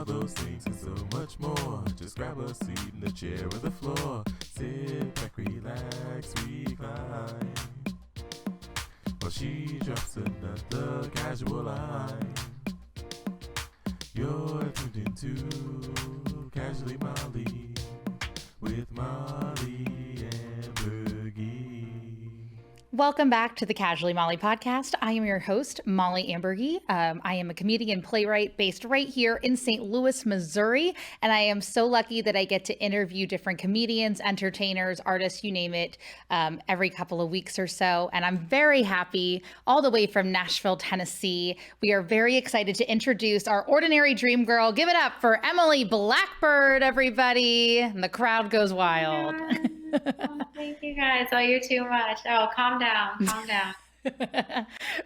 all those things and so much more. Just grab a seat in the chair or the floor. Sit back, relax, recline. While she drops another casual line. You're tuned into Casually Molly with Molly and Bergie. Welcome back to the Casually Molly podcast. I am your host, Molly Ambergy. I am a comedian playwright based right here in St. Louis, Missouri. And I am so lucky that I get to interview different comedians, entertainers, artists, you name it, every couple of weeks or so. And I'm very happy, all the way from Nashville, Tennessee. We are very excited to introduce our ordinary dream girl. Give it up for Emily Blackbird, everybody. And the crowd goes wild. Oh, thank you guys. Oh, you're too much. Oh, calm down. Calm down.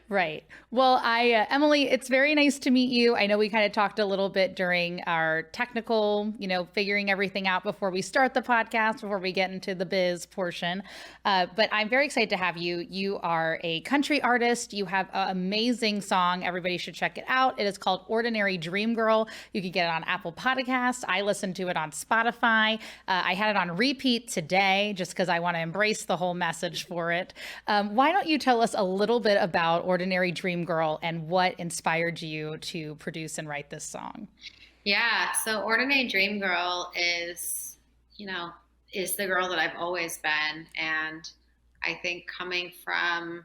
Right. Well, Emily, it's very nice to meet you. I know we kind of talked a little bit during our technical, figuring everything out before we start the podcast, before we get into the biz portion. But I'm very excited to have you. You are a country artist. You have an amazing song. Everybody should check it out. It is called Ordinary Dream Girl. You can get it on Apple Podcasts. I listened to it on Spotify. I had it on repeat today just because I want to embrace the whole message for it. Why don't you tell us a little bit about Ordinary Dream Girl and what inspired you to produce and write this song? Yeah. So Ordinary Dream Girl is the girl that I've always been. And I think coming from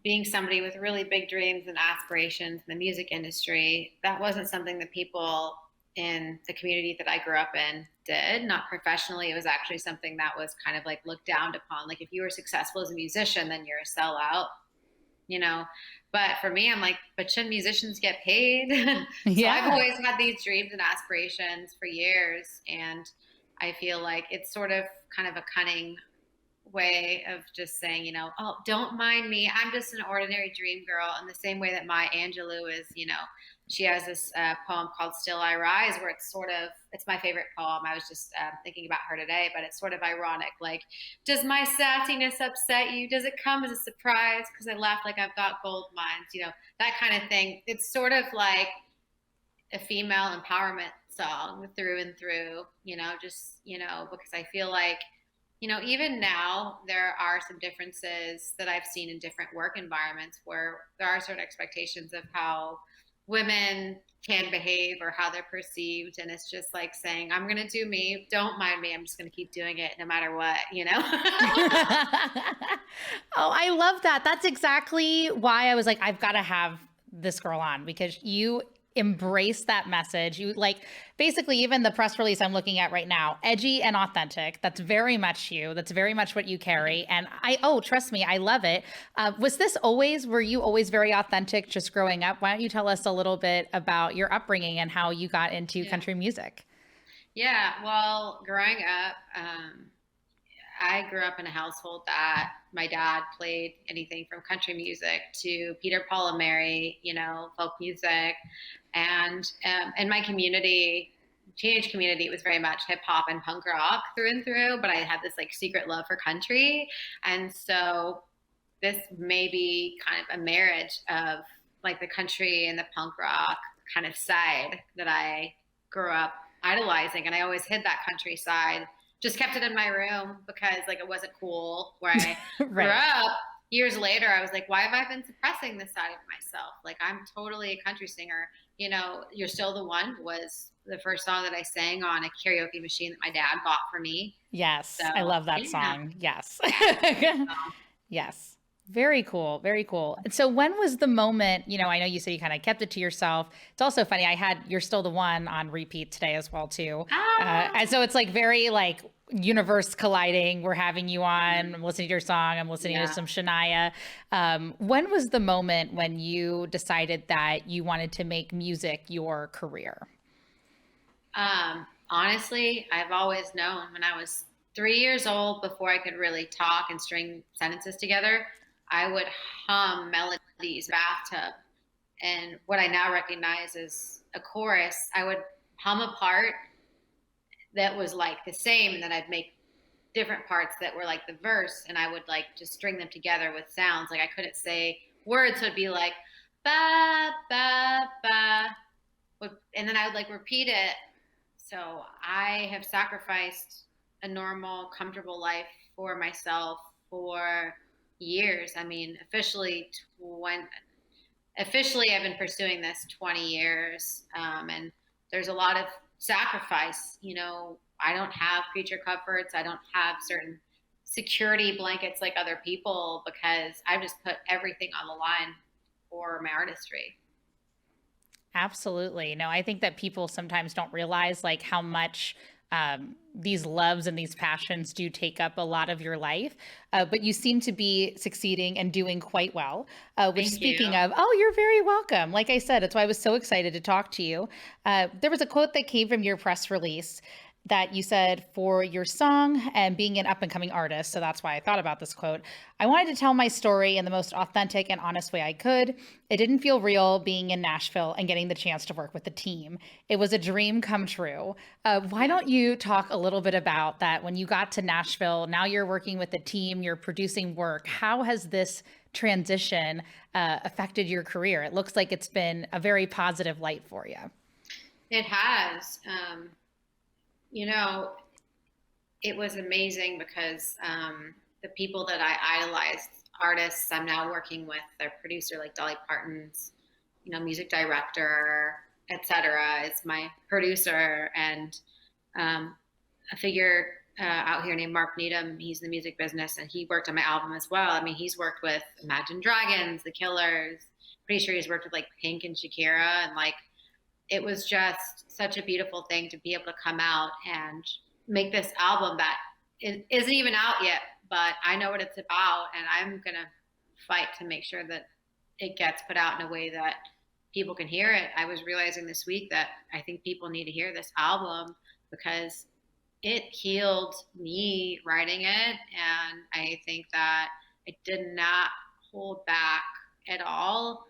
being somebody with really big dreams and aspirations in the music industry, that wasn't something that people in the community that I grew up in did. Not professionally. It was actually something that was kind of like looked down upon. Like if you were successful as a musician, then you're a sellout, But for me, I'm like, but shouldn't musicians get paid? So I've always had these dreams and aspirations for years. And I feel like it's sort of kind of a cunning way of just saying, oh, don't mind me. I'm just an ordinary dream girl. In the same way that Maya Angelou is, she has this poem called Still I Rise, where it's my favorite poem. I was just thinking about her today, but it's sort of ironic. Like, does my sassiness upset you? Does it come as a surprise? Because I laugh like I've got gold mines, that kind of thing. It's sort of like a female empowerment song through and through, because I feel like, even now there are some differences that I've seen in different work environments where there are certain expectations of how women can behave or how they're perceived. And it's just like saying, I'm going to do me. Don't mind me. I'm just going to keep doing it no matter what, Oh, I love that. That's exactly why I was like, I've got to have this girl on, because you embrace that message. You basically, even the press release I'm looking at right now, edgy and authentic. That's very much you. That's very much what you carry. And trust me, I love it. Were you always very authentic just growing up? Why don't you tell us a little bit about your upbringing and how you got into country music? Yeah. Well, growing up, I grew up in a household that my dad played anything from country music to Peter, Paul, and Mary, folk music. And in my community, teenage community, it was very much hip hop and punk rock through and through, but I had this secret love for country. And so this may be kind of a marriage of the country and the punk rock kind of side that I grew up idolizing. And I always hid that country side. Just kept it in my room because it wasn't cool where I grew up. Years later, I was like, why have I been suppressing this side of myself? I'm totally a country singer. You're Still the One was the first song that I sang on a karaoke machine that my dad bought for me. Yes. So, I love that song. Yes. Yes. Very cool. Very cool. And so when was the moment, I know you said you kind of kept it to yourself. It's also funny. I had You're Still the One on repeat today as well, too. And so it's very universe colliding. We're having you on. I'm listening to your song. I'm listening to some Shania. When was the moment when you decided that you wanted to make music your career? Honestly, I've always known. When I was 3 years old, before I could really talk and string sentences together, I would hum melodies, bathtub. And what I now recognize as a chorus, I would hum a part that was the same, and then I'd make different parts that were the verse, and I would just string them together with sounds. I couldn't say words, so it'd be ba, ba, ba, and then I would like repeat it. So I have sacrificed a normal, comfortable life for myself for years. I mean, officially I've been pursuing this 20 years. And there's a lot of sacrifice. I don't have creature comforts. I don't have certain security blankets like other people because I've just put everything on the line for my artistry. Absolutely. No, I think that people sometimes don't realize like how much these loves and these passions do take up a lot of your life. But you seem to be succeeding and doing quite well. Which, Thank you. speaking of, oh, you're very welcome. Like I said, that's why I was so excited to talk to you. There was a quote that came from your press release that you said for your song and being an up and coming artist. So that's why I thought about this quote. I wanted to tell my story in the most authentic and honest way I could. It didn't feel real being in Nashville and getting the chance to work with the team. It was a dream come true. Why don't you talk a little bit about that? When you got to Nashville, now you're working with the team, you're producing work. How has this transition affected your career? It looks like it's been a very positive light for you. It has. It was amazing because the people that I idolized, artists I'm now working with, their producer like Dolly Parton's, music director, etc., is my producer, and a figure out here named Mark Needham. He's in the music business, and he worked on my album as well. I mean, he's worked with Imagine Dragons, The Killers. Pretty sure he's worked with like Pink and Shakira, and like it was just such a beautiful thing to be able to come out and make this album that isn't even out yet, but I know what it's about, and I'm going to fight to make sure that it gets put out in a way that people can hear it. I was realizing this week that I think people need to hear this album because it healed me writing it, and I think that it did not hold back at all.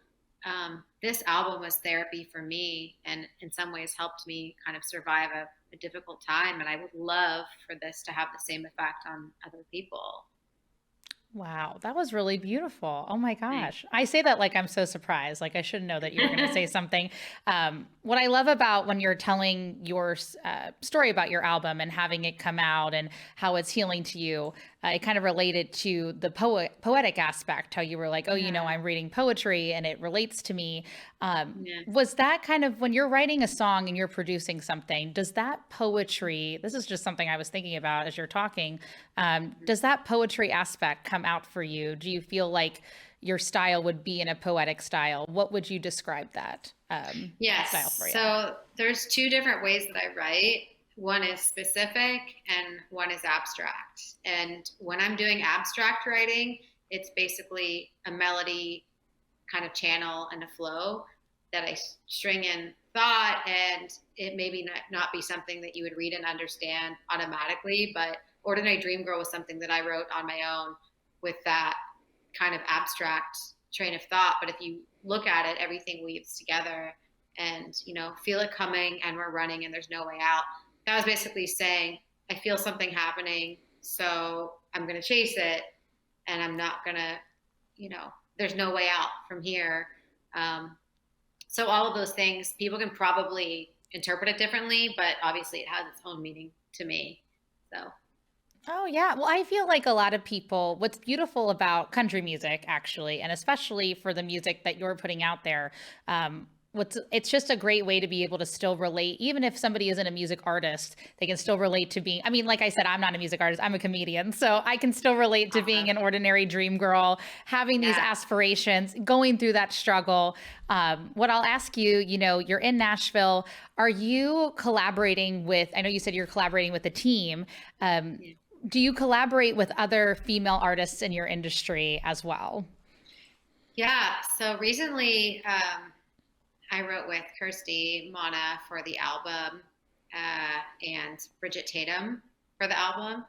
This album was therapy for me, and in some ways helped me kind of survive a difficult time. And I would love for this to have the same effect on other people. Wow, that was really beautiful. Oh my Thanks. gosh. I say that like I'm so surprised. Like I should know that you were going to say something. What I love about when you're telling your story about your album and having it come out and how it's healing to you, it kind of related to the poetic aspect, how you were like, oh, I'm reading poetry and it relates to me. Yeah. Was that kind of when you're writing a song and you're producing something, does that poetry, this is just something I was thinking about as you're talking, does that poetry aspect come out for you? Do you feel like your style would be in a poetic style? What would you describe that Yes. style for you? So there's two different ways that I write. One is specific and one is abstract. And when I'm doing abstract writing, it's basically a melody kind of channel and a flow that I string in thought, and it maybe not be something that you would read and understand automatically, but Ordinary Dream Girl was something that I wrote on my own with that kind of abstract train of thought. But if you look at it, everything weaves together, and feel it coming and we're running and there's no way out. That was basically saying, I feel something happening, so I'm going to chase it, and I'm not going to, there's no way out from here. So all of those things, people can probably interpret it differently, but obviously it has its own meaning to me. So. Oh, yeah. Well, I feel like a lot of people, what's beautiful about country music, actually, and especially for the music that you're putting out there, it's just a great way to be able to still relate. Even if somebody isn't a music artist, they can still relate to being, I mean, like I said, I'm not a music artist, I'm a comedian. So I can still relate to being an ordinary dream girl, having these aspirations, going through that struggle. What I'll ask you, you're in Nashville. Are you collaborating with, I know you said you're collaborating with a team. Do you collaborate with other female artists in your industry as well? Yeah. So recently, I wrote with Kirsty Mana for the album, and Bridget Tatum for the album.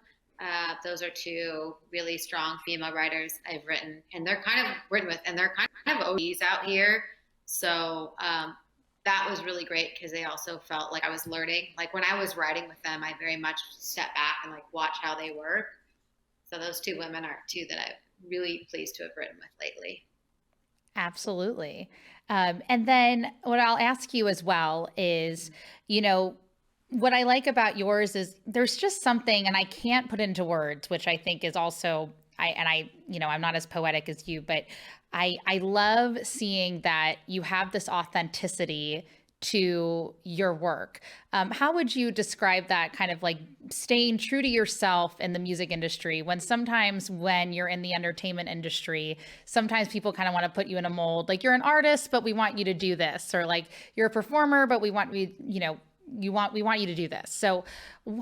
Those are two really strong female writers I've written, and they're kind of written with, and they're kind of OGs out here. So that was really great because they also felt like I was learning. Like when I was writing with them, I very much stepped back and like watch how they work. So those two women are two that I'm really pleased to have written with lately. Absolutely. And then what I'll ask you as well is, you know, what I like about yours is there's just something, and I can't put into words, which I think is also, you know, I'm not as poetic as you, but I love seeing that you have this authenticity to your work. How would you describe that, kind of like staying true to yourself in the music industry, when sometimes when you're in the entertainment industry, sometimes people kind of want to put you in a mold, like you're an artist, but we want you to do this, or like you're a performer, but we want you know, we want you to do this. So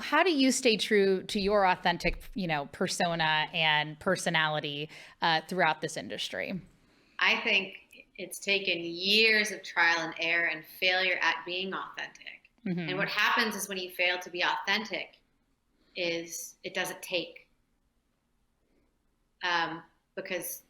how do you stay true to your authentic, you know, persona and personality throughout this industry? I think it's taken years of trial and error and failure at being authentic. Mm-hmm. And what happens is when you fail to be authentic is it doesn't take. Because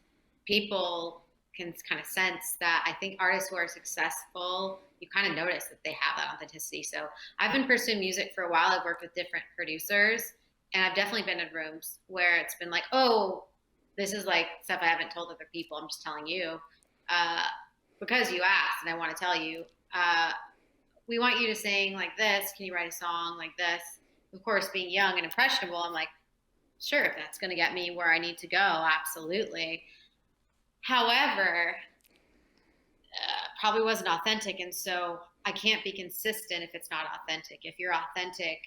people can kind of sense that. I think artists who are successful, you kind of notice that they have that authenticity. So I've been pursuing music for a while. I've worked with different producers, and I've definitely been in rooms where it's been like, oh, this is like stuff I haven't told other people. I'm just telling you because you asked, and I want to tell you, we want you to sing like this. Can you write a song like this? Of course, being young and impressionable, I'm like, sure, if that's going to get me where I need to go, absolutely. However, probably wasn't authentic, and so I can't be consistent if it's not authentic. If you're authentic,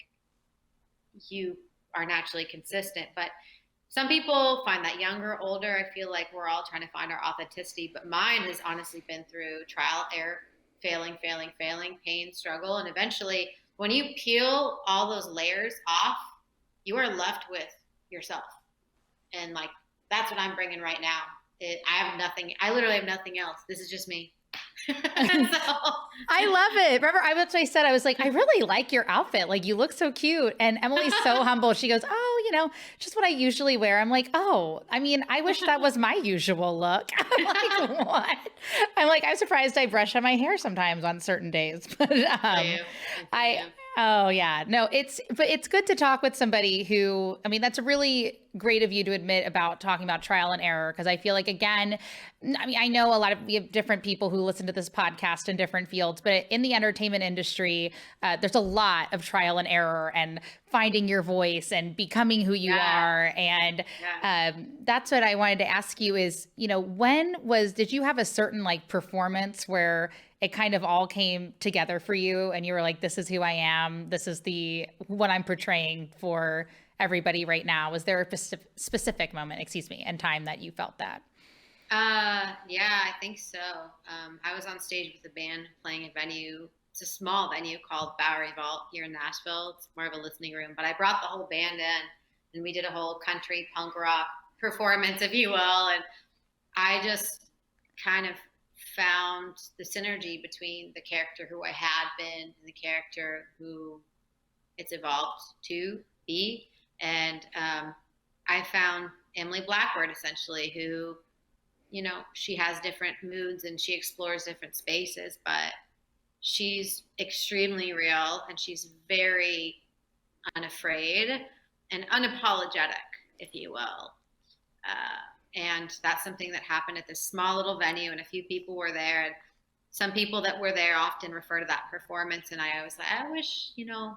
you are naturally consistent. But some people find that younger, older. I feel like we're all trying to find our authenticity, but mine has honestly been through trial, error, failing, pain, struggle, and eventually when you peel all those layers off, you are left with yourself. And like, that's what I'm bringing right now. I have nothing. I literally have nothing else. This is just me. So. I love it. Remember, I said, I was like, I really like your outfit. Like, you look so cute. And Emily's so humble. She goes, oh, you know, just what I usually wear. I'm like, oh, I mean, I wish that was my usual look. I'm like, what? I'm like, I'm surprised I brush on my hair sometimes on certain days. But oh yeah, no, but it's good to talk with somebody who, I mean, that's really great of you to admit about talking about trial and error. Cause I feel like, again, I mean, I know we have different people who listen to this podcast in different fields, but in the entertainment industry, there's a lot of trial and error and finding your voice and becoming who you are. And that's what I wanted to ask you is, you know, did you have a certain like performance where it kind of all came together for you and you were like, this is who I am. This is what I'm portraying for everybody right now. Was there a specific moment, and time that you felt that? Yeah, I think so. I was on stage with a band playing a venue. It's a small venue called Bowery Vault here in Nashville. It's more of a listening room, but I brought the whole band in and we did a whole country punk rock performance, if you will. And I just kind of found the synergy between the character who I had been and the character who it's evolved to be. And I found Emily Blackbird, essentially, who, you know, she has different moods and she explores different spaces, but she's extremely real and she's very unafraid and unapologetic, if you will. And that's something that happened at this small little venue, and a few people were there. And some people that were there often refer to that performance. And I always like, I wish, you know,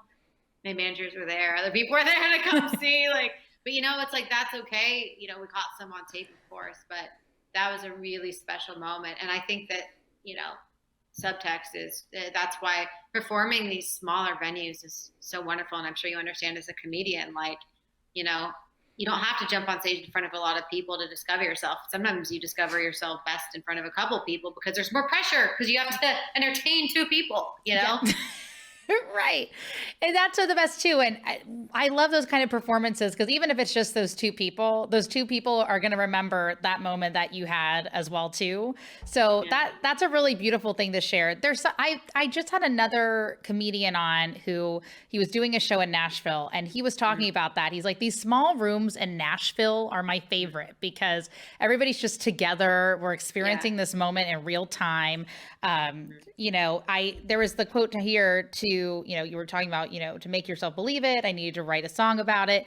my managers were there, other people were there to come see. Like, but you know, it's like, that's okay. You know, we caught some on tape, of course, but that was a really special moment. And I think that, you know, subtext is that's why performing these smaller venues is so wonderful. And I'm sure you understand as a comedian, like, you know, you don't have to jump on stage in front of a lot of people to discover yourself. Sometimes you discover yourself best in front of a couple of people because there's more pressure because you have to entertain two people, you know? Yeah. Right. And that's the best too. And I love those kind of performances because even if it's just those two people are going to remember that moment that you had as well too. So that's a really beautiful thing to share. I just had another comedian on who he was doing a show in Nashville and he was talking about that. He's like, these small rooms in Nashville are my favorite because everybody's just together. We're experiencing this moment in real time. You know, there was the quote here to to, you were talking about, to make yourself believe it, I needed to write a song about it.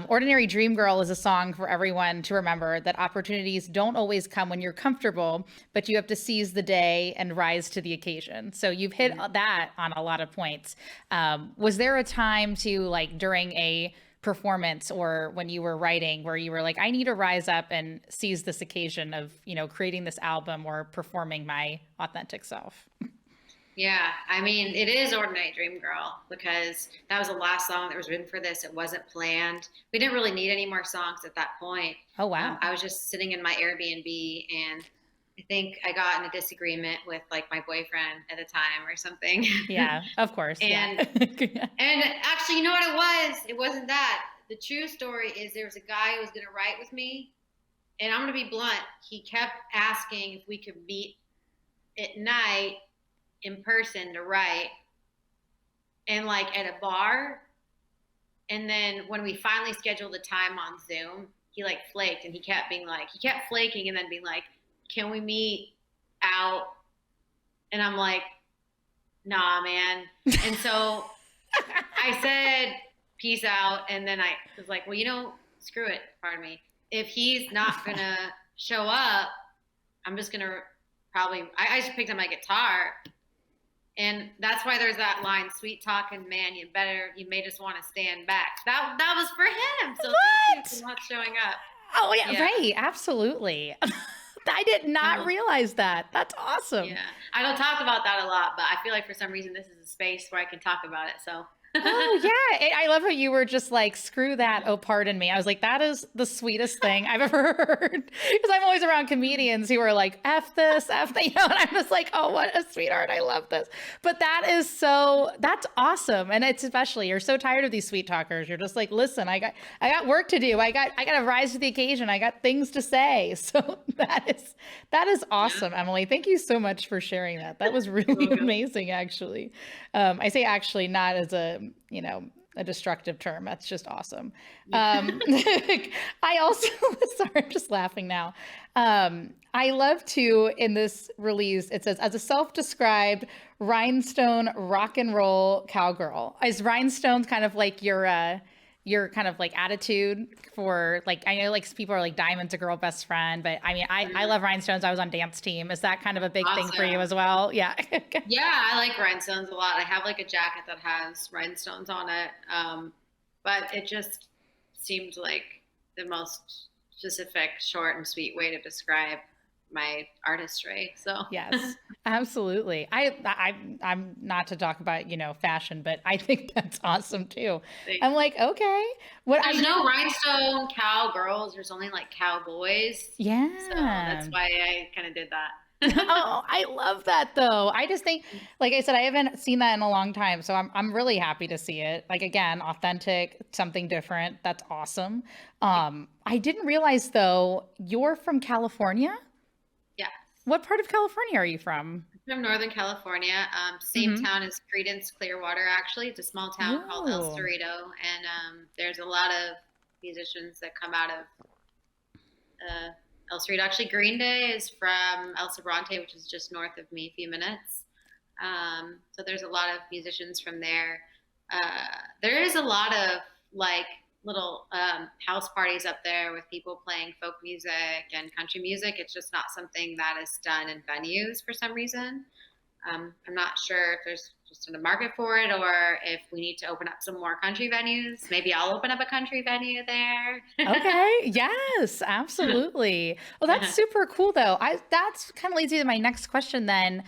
Ordinary Dream Girl is a song for everyone to remember that opportunities don't always come when you're comfortable, but you have to seize the day and rise to the occasion. So you've hit that on a lot of points. Was there a time to, like, during a performance or when you were writing where you were like, I need to rise up and seize this occasion of, creating this album or performing my authentic self? Yeah, I mean, it is Ordinary Dream Girl because that was the last song that was written for this. It wasn't planned. We didn't really need any more songs at that point. Oh, wow. I was just sitting in my Airbnb, and I think I got in a disagreement with, like, my boyfriend at the time or something. Yeah, of course. And and actually, you know what it was? It wasn't that. The true story is there was a guy who was going to write with me, and I'm going to be blunt. He kept asking if we could meet at night in person to write, and, like, at a bar. And then when we finally scheduled the time on Zoom, he, like, flaked, and he kept flaking and then being like, can we meet out? And I'm like, nah, man. And so I said, peace out. And then I was like, well, screw it. Pardon me. If he's not going to show up, I'm just going to I just picked up my guitar. And that's why there's that line, sweet talking man, you may just want to stand back. That was for him. So thank you for not showing up. Oh, yeah. Right. Absolutely. I did not realize that. That's awesome. Yeah. I don't talk about that a lot, but I feel like for some reason this is a space where I can talk about it. So. Oh, yeah. I love how you were just like, screw that. Oh, pardon me. I was like, that is the sweetest thing I've ever heard. Because I'm always around comedians who are like, F this, F that, and I'm just like, oh, what a sweetheart. I love this. But that's awesome. And it's especially, you're so tired of these sweet talkers. You're just like, listen, I got work to do. I got to rise to the occasion. I got things to say. So that is awesome, Emily. Thank you so much for sharing that. That was really amazing, actually. I say actually not as a destructive term. That's just awesome. I also, sorry, I'm just laughing now. I love to, in this release, it says, as a self-described rhinestone rock and roll cowgirl. Is rhinestones kind of like your kind of like attitude for, like, I know like people are like diamond's a girl best friend, but I mean, I love rhinestones. I was on dance team. Is that kind of a big thing for you as well? Yeah. Yeah, I like rhinestones a lot. I have like a jacket that has rhinestones on it. But it just seemed like the most specific, short and sweet way to describe my artistry. So yes, absolutely. I'm not to talk about, fashion, but I think that's awesome too. Thanks. I'm like, okay, there's no rhinestone cowgirls. There's only like cowboys. Yeah. So that's why I kind of did that. Oh, I love that though. I just think, like I said, I haven't seen that in a long time. So I'm really happy to see it. Like, again, authentic, something different. That's awesome. I didn't realize though, you're from California? Yeah. What part of California are you from? I'm from Northern California. Same town as Credence Clearwater, actually. It's a small town called El Cerrito. And there's a lot of musicians that come out of El Cerrito. Actually, Green Day is from El Sobrante, which is just north of me, a few minutes. So there's a lot of musicians from there. There is a lot of like little house parties up there with people playing folk music and country music. It's just not something that is done in venues for some reason. I'm not sure if there's just a market for it or if we need to open up some more country venues. Maybe I'll open up a country venue there. Okay. Yes, absolutely. Well, that's super cool though. That's kind of leads me to my next question then.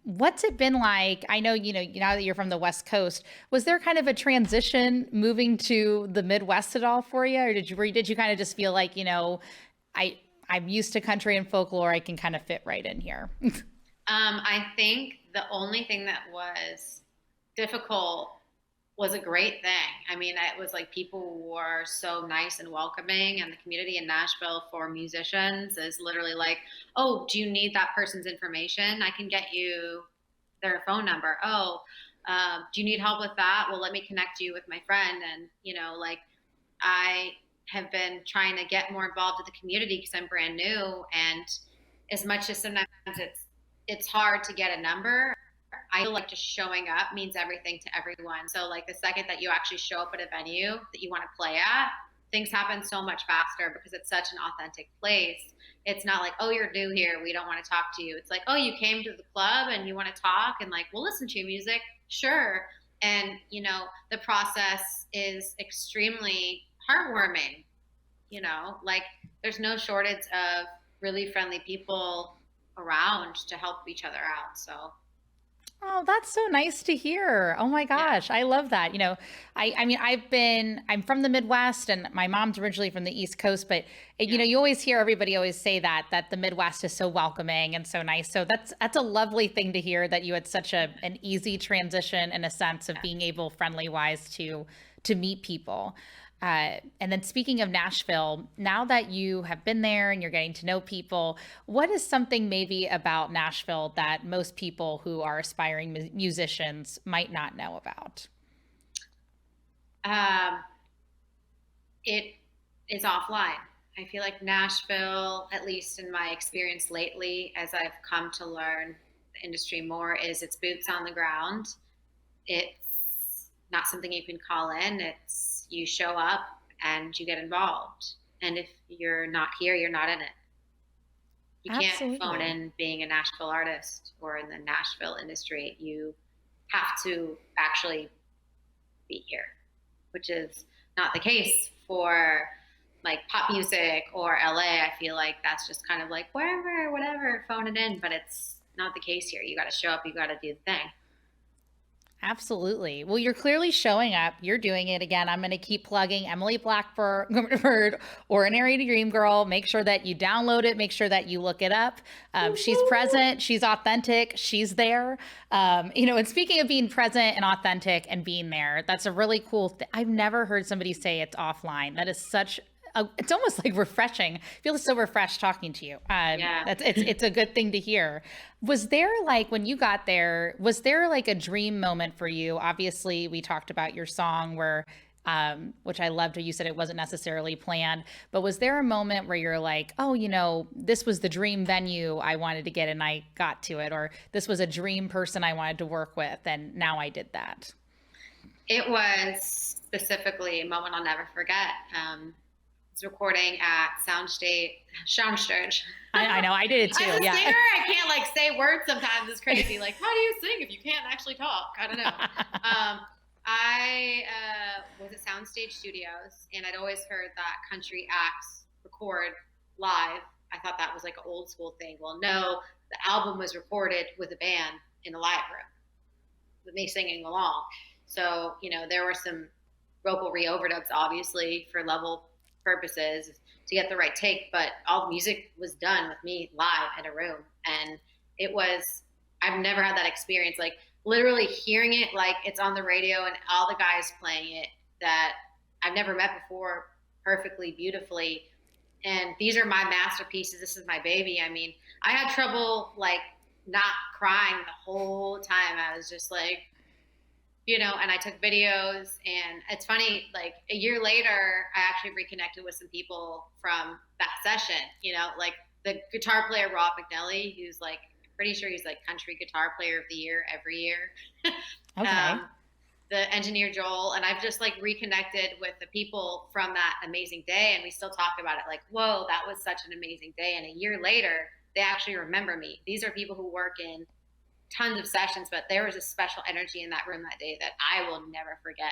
What's it been like? I know, now that you're from the West Coast, was there kind of a transition moving to the Midwest at all for you? Or did you kind of just feel like, I'm used to country and folklore. I can kind of fit right in here. I think the only thing that was difficult was a great thing. I mean, it was like people were so nice and welcoming, and the community in Nashville for musicians is literally like, oh, do you need that person's information? I can get you their phone number. Oh, do you need help with that? Well, let me connect you with my friend. And, like I have been trying to get more involved with the community because I'm brand new. And as much as sometimes it's hard to get a number, I feel like just showing up means everything to everyone. So like the second that you actually show up at a venue that you want to play at, things happen so much faster because it's such an authentic place. It's not like, oh, you're new here, we don't want to talk to you. It's like, oh, you came to the club and you want to talk, and like, we'll listen to your music, sure. And you know, the process is extremely heartwarming. You know, like there's no shortage of really friendly people around to help each other out. So Oh, that's so nice to hear. Oh my yeah, gosh, I love that. I mean, I'm from the Midwest and my mom's originally from the East Coast, but yeah, you always hear everybody always say that the Midwest is so welcoming and so nice. So that's a lovely thing to hear that you had such an easy transition in a sense of yeah. being able friendly wise to meet people. And then speaking of Nashville, now that you have been there and you're getting to know people, what is something maybe about Nashville that most people who are aspiring musicians might not know about? Um, it is offline. I feel like Nashville, at least in my experience lately, as I've come to learn the industry more, is it's boots on the ground. It's not something you can call in. It's you show up and you get involved. And if you're not here, you're not in it. You can't phone Absolutely. in being a Nashville artist or in the Nashville industry. You have to actually be here, which is not the case for like pop music or LA. I feel like that's just kind of like wherever, whatever, phone it in, but it's not the case here. You got to show up, you got to do the thing. Absolutely. Well, you're clearly showing up. You're doing it again. I'm going to keep plugging Emily Blackbird, Ordinary Dream Girl. Make sure that you download it. Make sure that you look it up. She's present. She's authentic. She's there. And speaking of being present and authentic and being there, that's a really cool thing. I've never heard somebody say it's offline. That is such it's almost like refreshing. I feel so refreshed talking to you. Yeah. It's a good thing to hear. Was there like when you got there? Was there like a dream moment for you? Obviously, we talked about your song where, which I loved. You said it wasn't necessarily planned, but was there a moment where you're like, oh, this was the dream venue I wanted to get and I got to it, or this was a dream person I wanted to work with and now I did that? It was specifically a moment I'll never forget. Was recording at Soundstage. I know I did it too. As a Yeah. singer, I can't like say words sometimes. It's crazy. Like, how do you sing if you can't actually talk? I don't know. I was at Soundstage Studios, and I'd always heard that country acts record live. I thought that was like an old school thing. Well, no, the album was recorded with a band in the live room with me singing along. So, there were some vocal re-overdubs, obviously, for level purposes to get the right take, but all the music was done with me live in a room. And I've never had that experience, like literally hearing it like it's on the radio and all the guys playing it that I've never met before perfectly, beautifully. And these are my masterpieces. This is my baby. I mean, I had trouble like not crying the whole time. I was just like, and I took videos, and it's funny, like a year later, I actually reconnected with some people from that session, like the guitar player, Rob McNelly, who's like, pretty sure he's like country guitar player of the year every year. Okay. The engineer, Joel, and I've just like reconnected with the people from that amazing day. And we still talk about it like, whoa, that was such an amazing day. And a year later, they actually remember me. These are people who work in tons of sessions, but there was a special energy in that room that day that I will never forget.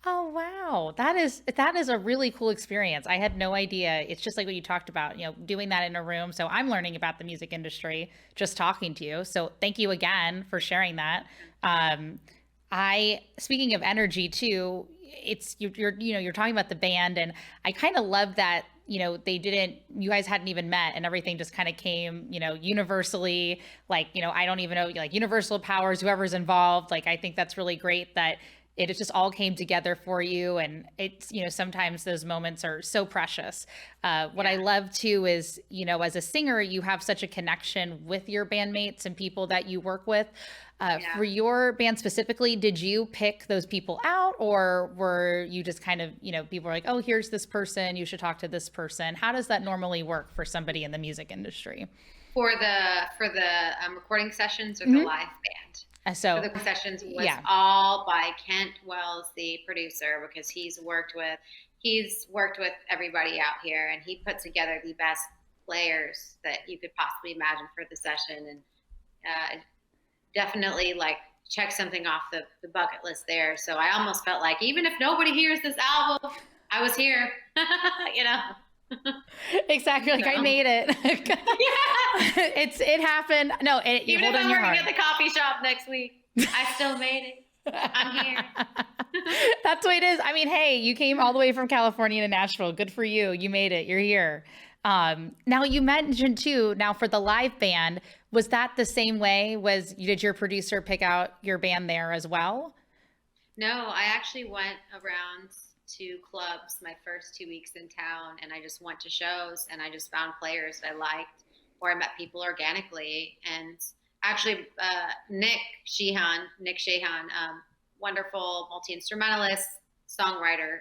Oh wow. That is a really cool experience. I had no idea. It's just like what you talked about, doing that in a room. So I'm learning about the music industry just talking to you. So thank you again for sharing that. I speaking of energy too, it's you're talking about the band and I kind of love that you guys hadn't even met and everything just kind of came universally, like I don't even know, like universal powers, whoever's involved, like I think that's really great that it just all came together for you. And it's sometimes those moments are so precious. What I love too is as a singer you have such a connection with your bandmates and people that you work with. For your band specifically, did you pick those people out or were you just kind of, people were like, oh, here's this person, you should talk to this person? How does that normally work for somebody in the music industry? for the recording sessions or the live band. So for the sessions was all by Kent Wells, the producer, because he's worked with everybody out here, and he put together the best players that you could possibly imagine for the session, and definitely like check something off the bucket list there. So I almost felt like even if nobody hears this album, I was here, you know. Exactly. Like, I made it. It happened. No, even if I'm working at the coffee shop next week, I still made it. I'm here. That's the way it is. I mean, hey, you came all the way from California to Nashville. Good for you. You made it. You're here. Now you mentioned too, now for the live band, was that the same way? Did your producer pick out your band there as well? No, I actually went around to clubs my first 2 weeks in town, and I just went to shows, and I just found players that I liked, or I met people organically. And actually, Nick Sheehan, wonderful multi-instrumentalist, songwriter,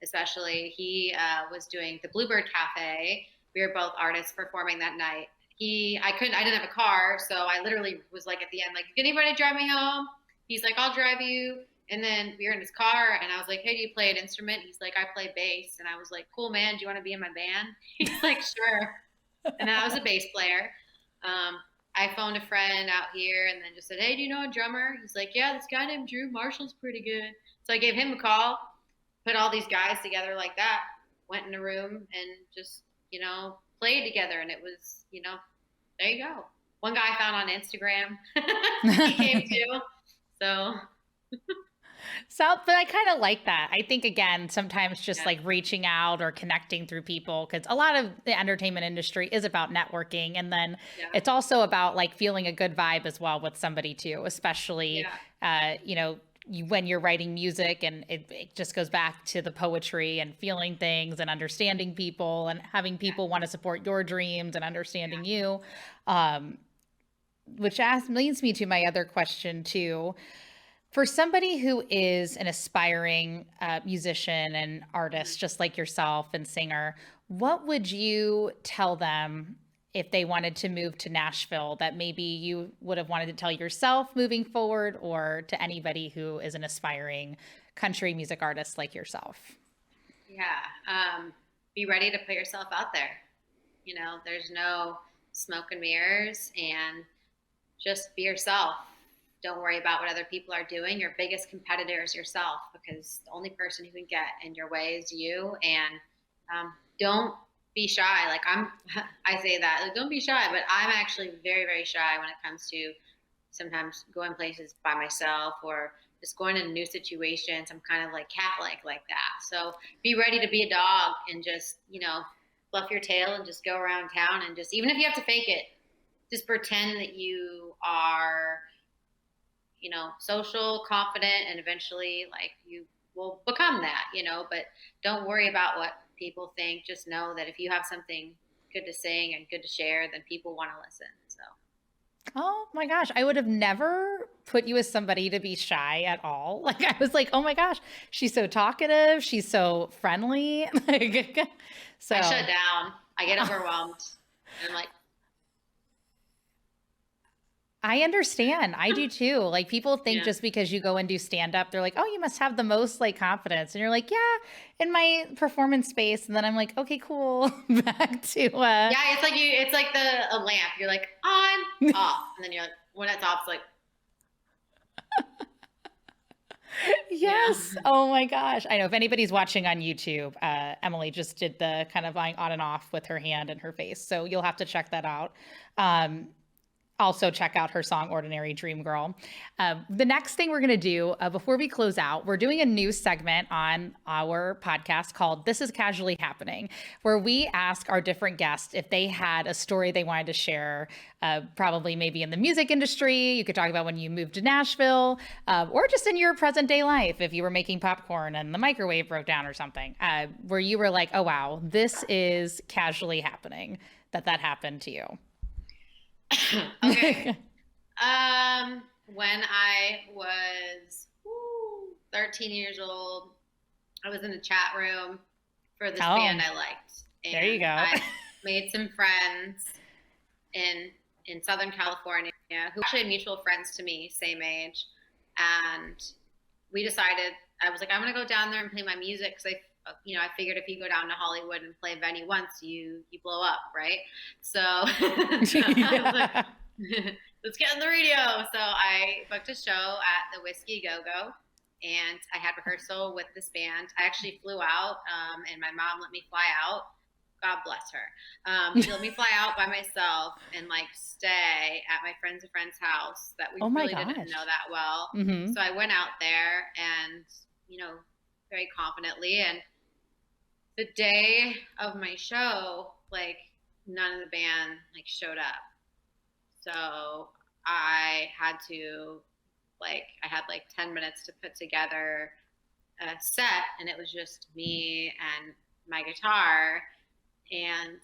especially, he was doing the Bluebird Cafe. We were both artists performing that night. I didn't have a car, so I literally was like at the end, like, can anybody drive me home? He's like, I'll drive you. And then we were in his car, and I was like, hey, do you play an instrument? He's like, I play bass. And I was like, cool, man, do you want to be in my band? He's like, sure. And I was a bass player. I phoned a friend out here and then just said, hey, do you know a drummer? He's like, yeah, this guy named Drew Marshall's pretty good. So I gave him a call, put all these guys together like that, went in a room and just, played together. And it was, there you go. One guy I found on Instagram, he came too. But I kind of like that. I think, again, sometimes just like reaching out or connecting through people, because a lot of the entertainment industry is about networking. And then it's also about like feeling a good vibe as well with somebody too, especially, when you're writing music, and it just goes back to the poetry and feeling things and understanding people and having people want to support your dreams and understanding you, which leads me to my other question too. For somebody who is an aspiring musician and artist, just like yourself, and singer, what would you tell them if they wanted to move to Nashville that maybe you would have wanted to tell yourself moving forward, or to anybody who is an aspiring country music artist like yourself? Yeah. Be ready to put yourself out there. There's no smoke and mirrors, and just be yourself. Don't worry about what other people are doing. Your biggest competitor is yourself, because the only person who can get in your way is you. And don't be shy. Like I say that, like, don't be shy, but I'm actually very, very shy when it comes to sometimes going places by myself or just going into new situations. I'm kind of like cat-like like that. So be ready to be a dog and just, fluff your tail and just go around town, and just, even if you have to fake it, just pretend that you are, social, confident, and eventually like you will become that, but don't worry about what people think. Just know that if you have something good to sing and good to share, then people want to listen. So. Oh my gosh. I would have never put you as somebody to be shy at all. Like, I was like, oh my gosh, she's so talkative. She's so friendly. So I shut down. I get overwhelmed. And I'm like, I understand. I do too. Like, people think just because you go and do stand up, they're like, oh, you must have the most like confidence. And you're like, yeah, in my performance space. And then I'm like, okay, cool. Back to it's like a lamp. You're like on, off. And then you're like, when it's off, it's like, yes. Yeah. Oh my gosh. I know, if anybody's watching on YouTube, Emily just did the kind of going on and off with her hand and her face. So you'll have to check that out. Also check out her song, Ordinary Dream Girl. The next thing we're going to do before we close out, we're doing a new segment on our podcast called This Is Casually Happening, where we ask our different guests if they had a story they wanted to share, probably maybe in the music industry. You could talk about when you moved to Nashville, or just in your present day life, if you were making popcorn and the microwave broke down or something, where you were like, oh, wow, this is casually happening, that happened to you. Okay. When I was 13 years old, I was in a chat room for this band I liked. And there you go. I made some friends, in Southern California who actually had mutual friends to me, same age. And we decided, I was like, I'm going to go down there and play my music because I figured if you go down to Hollywood and play a venue once, you blow up, right? So I was like, let's get on the radio. So I booked a show at the Whiskey Go-Go, and I had rehearsal with this band. I actually flew out, and my mom let me fly out. God bless her. She let me fly out by myself and like stay at my friend's house that we really didn't know that well. Mm-hmm. So I went out there and, very confidently. And the day of my show, like none of the band like showed up. So I had to I had 10 minutes to put together a set, and it was just me and my guitar. And,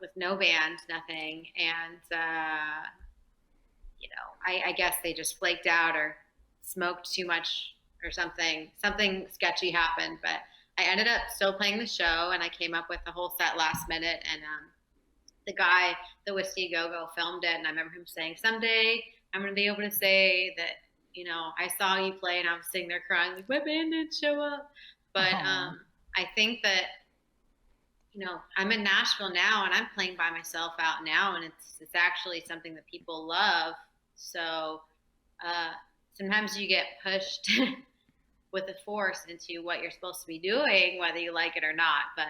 with no band, nothing. And, I guess they just flaked out or smoked too much or something sketchy happened, but I ended up still playing the show, and I came up with the whole set last minute. And, the guy, the Whiskey Go-Go, filmed it. And I remember him saying, someday I'm going to be able to say that, I saw you play, and I was sitting there crying, like, my band didn't show up. But, I think that, I'm in Nashville now, and I'm playing by myself out now, and it's actually something that people love. So sometimes you get pushed with the force into what you're supposed to be doing, whether you like it or not. But,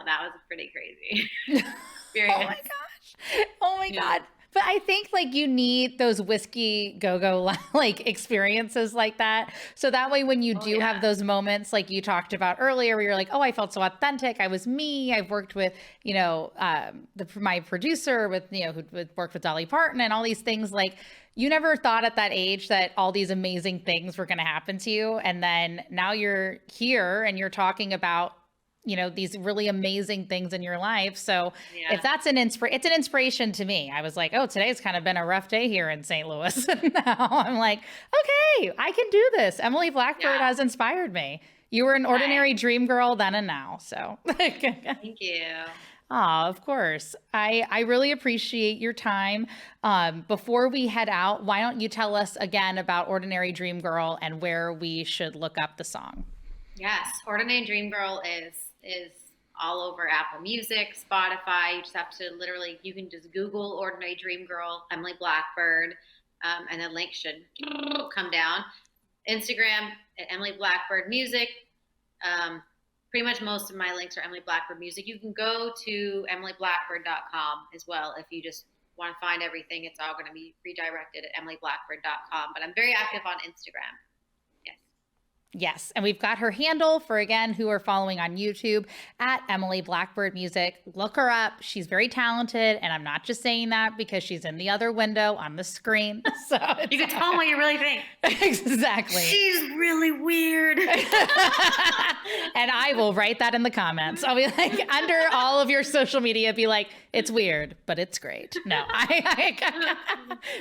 that was pretty crazy experience. Oh my gosh. Oh my God. But I think you need those Whiskey Go-Go experiences like that. So that way, when you do have those moments like you talked about earlier, where you're like, oh, I felt so authentic. I was me. I've worked with, my producer who worked with Dolly Parton and all these things. You never thought at that age that all these amazing things were going to happen to you. And then now you're here and you're talking about these really amazing things in your life. So if that's it's an inspiration to me. I was like, oh, today's kind of been a rough day here in St. Louis. And now I'm like, okay, I can do this. Emily Blackbird has inspired me. You were an ordinary dream girl then and now. So thank you. Oh, of course. I really appreciate your time. Before we head out, why don't you tell us again about Ordinary Dream Girl and where we should look up the song? Yes. Ordinary Dream Girl is all over Apple Music, Spotify. You just have to you can just Google Ordinary Dream Girl, Emily Blackbird, and the link should come down. Instagram at Emily Blackbird Music. Pretty much most of my links are Emily Blackbird Music. You can go to emilyblackbird.com as well if you just want to find everything. It's all going to be redirected at emilyblackbird.com. But I'm very active on Instagram. Yes. And we've got her handle for, again, who are following on YouTube at Emily Blackbird Music. Look her up. She's very talented. And I'm not just saying that because she's in the other window on the screen. So you can tell them what you really think. Exactly. She's really weird. And I will write that in the comments. I'll be like, under all of your social media, be like, it's weird, but it's great. No,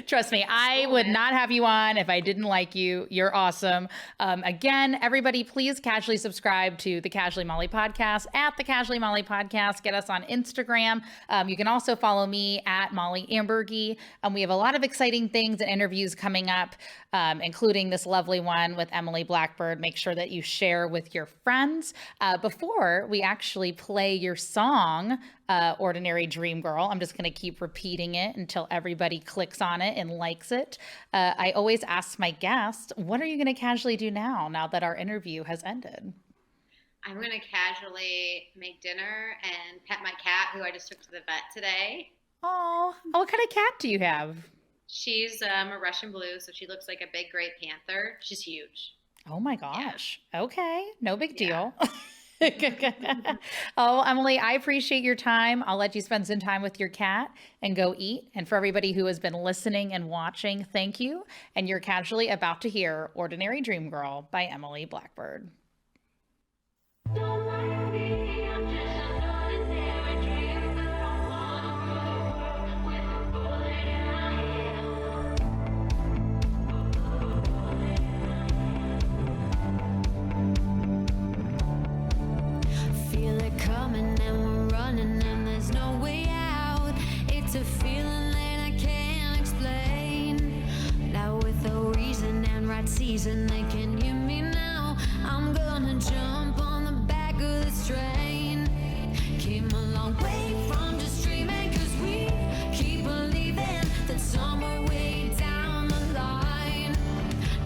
trust me, I would not have you on if I didn't like you. You're awesome. Again, everybody, please casually subscribe to the Casually Molly podcast at the Casually Molly podcast. Get us on Instagram. You can also follow me at Molly Ambergy. We have a lot of exciting things and interviews coming up, including this lovely one with Emily Blackbird. Make sure that you share with your friends. Before we actually play your song, Ordinary Dream Girl, I'm just going to keep repeating it until everybody clicks on it and likes it. I always ask my guests, what are you going to casually do now that our interview has ended? I'm going to casually make dinner and pet my cat, who I just took to the vet today. Oh, what kind of cat do you have? She's a Russian blue, so she looks like a big gray panther. She's huge. Oh my gosh. Yeah. Okay. No big deal. Oh, Emily, I appreciate your time. I'll let you spend some time with your cat and go eat. And for everybody who has been listening and watching, thank you. And you're casually about to hear Ordinary Dream Girl by Emily Blackbird. Feel it coming and we're running and there's no way out. reason they can hear me now. I'm gonna jump on the back of this train. Came a long way from just dreaming, 'cause we keep believing that somewhere way down the line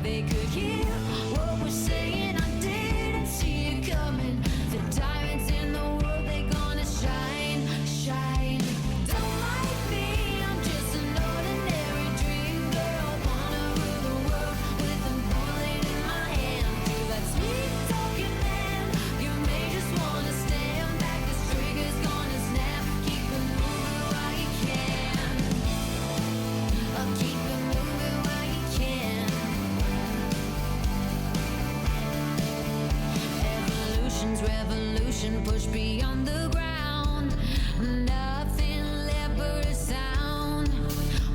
they could hear what we're saying. I didn't see it coming. The diamonds in the world, they gonna shine, shine. Don't like me, I'm just an ordinary dream girl. Wanna rule the world with a bullet in my hand. Do that sweet talking man. You may just wanna stand back. This trigger's gonna snap. Keep it moving while you can. I'll keep it moving while you can. Evolution's revolution, push beyond the ground. Nothing left but a sound.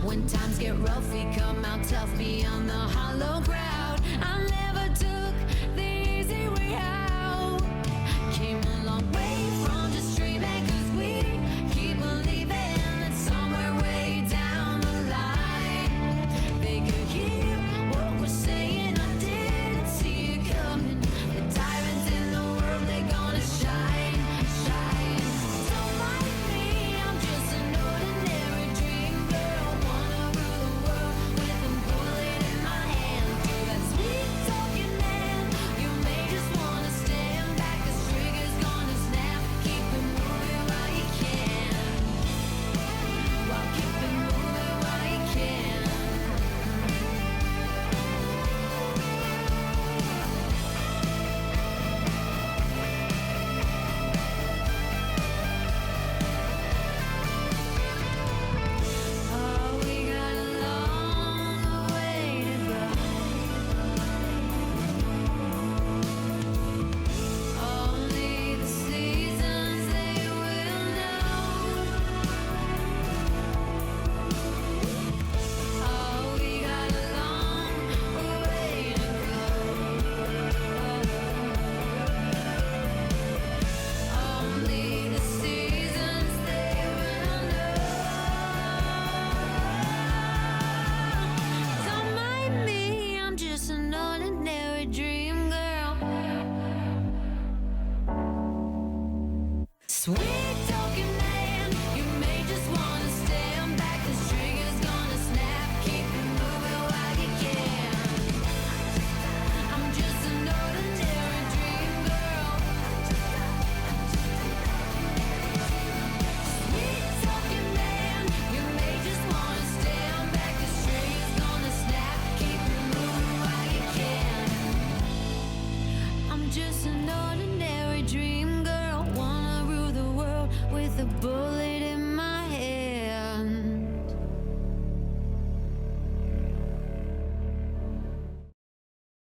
When times get rough, we come out tough beyond the hollow crowd. I never took the easy way out. Came a long way